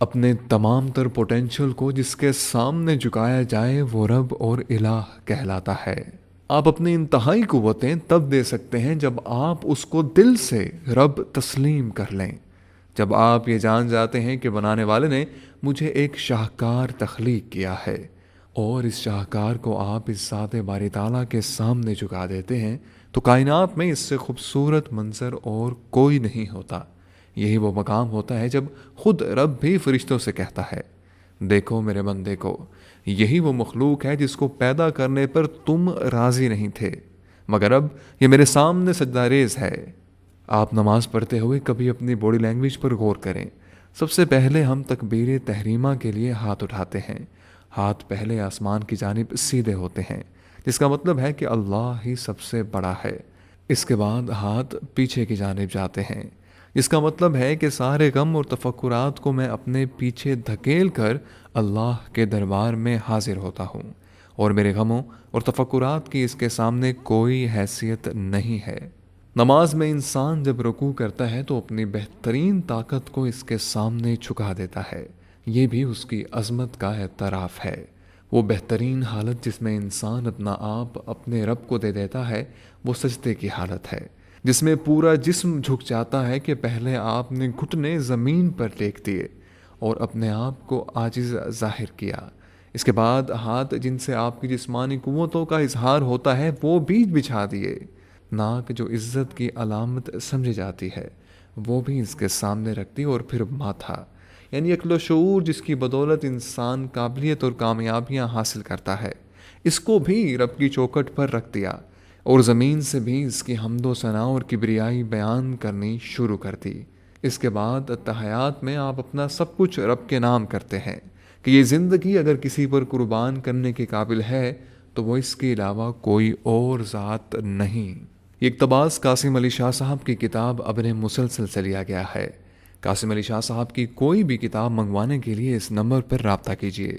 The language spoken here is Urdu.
اپنے تمام تر پوٹینشل کو جس کے سامنے جھکایا جائے وہ رب اور الہ کہلاتا ہے۔ آپ اپنی انتہائی قوتیں تب دے سکتے ہیں جب آپ اس کو دل سے رب تسلیم کر لیں، جب آپ یہ جان جاتے ہیں کہ بنانے والے نے مجھے ایک شاہکار تخلیق کیا ہے، اور اس شاہکار کو آپ اس ذات باری تعالیٰ کے سامنے جھکا دیتے ہیں، تو کائنات میں اس سے خوبصورت منظر اور کوئی نہیں ہوتا۔ یہی وہ مقام ہوتا ہے جب خود رب بھی فرشتوں سے کہتا ہے، دیکھو میرے بندے کو، یہی وہ مخلوق ہے جس کو پیدا کرنے پر تم راضی نہیں تھے، مگر اب یہ میرے سامنے سجدہ ریز ہے۔ آپ نماز پڑھتے ہوئے کبھی اپنی باڈی لینگویج پر غور کریں۔ سب سے پہلے ہم تکبیر تحریمہ کے لیے ہاتھ اٹھاتے ہیں۔ ہاتھ پہلے آسمان کی جانب سیدھے ہوتے ہیں، جس کا مطلب ہے کہ اللہ ہی سب سے بڑا ہے۔ اس کے بعد ہاتھ پیچھے کی جانب جاتے ہیں، جس کا مطلب ہے کہ سارے غم اور تفکرات کو میں اپنے پیچھے دھکیل کر اللہ کے دربار میں حاضر ہوتا ہوں، اور میرے غموں اور تفکرات کی اس کے سامنے کوئی حیثیت نہیں ہے۔ نماز میں انسان جب رکوع کرتا ہے تو اپنی بہترین طاقت کو اس کے سامنے چھکا دیتا ہے۔ یہ بھی اس کی عظمت کا اعتراف ہے۔ وہ بہترین حالت جس میں انسان اپنا آپ اپنے رب کو دے دیتا ہے وہ سجدے کی حالت ہے، جس میں پورا جسم جھک جاتا ہے کہ پہلے آپ نے گھٹنے زمین پر ٹیک دیے اور اپنے آپ کو عاجز ظاہر کیا۔ اس کے بعد ہاتھ جن سے آپ کی جسمانی قوتوں کا اظہار ہوتا ہے وہ بھی بچھا دیے۔ ناک جو عزت کی علامت سمجھی جاتی ہے وہ بھی اس کے سامنے رکھ دی، اور پھر ماتھا یعنی عقل و شعور جس کی بدولت انسان قابلیت اور کامیابیاں حاصل کرتا ہے، اس کو بھی رب کی چوکھٹ پر رکھ دیا، اور زمین سے بھی اس کی حمد و ثنا اور کبریائی بیان کرنی شروع کر دی۔ اس کے بعد اتحیات میں آپ اپنا سب کچھ رب کے نام کرتے ہیں کہ یہ زندگی اگر کسی پر قربان کرنے کے قابل ہے تو وہ اس کے علاوہ کوئی اور ذات نہیں۔ یہ اقتباس قاسم علی شاہ صاحب کی کتاب ابن مسلسل سے لیا گیا ہے۔ قاسم علی شاہ صاحب کی کوئی بھی کتاب منگوانے کے لیے اس نمبر پر رابطہ کیجیے۔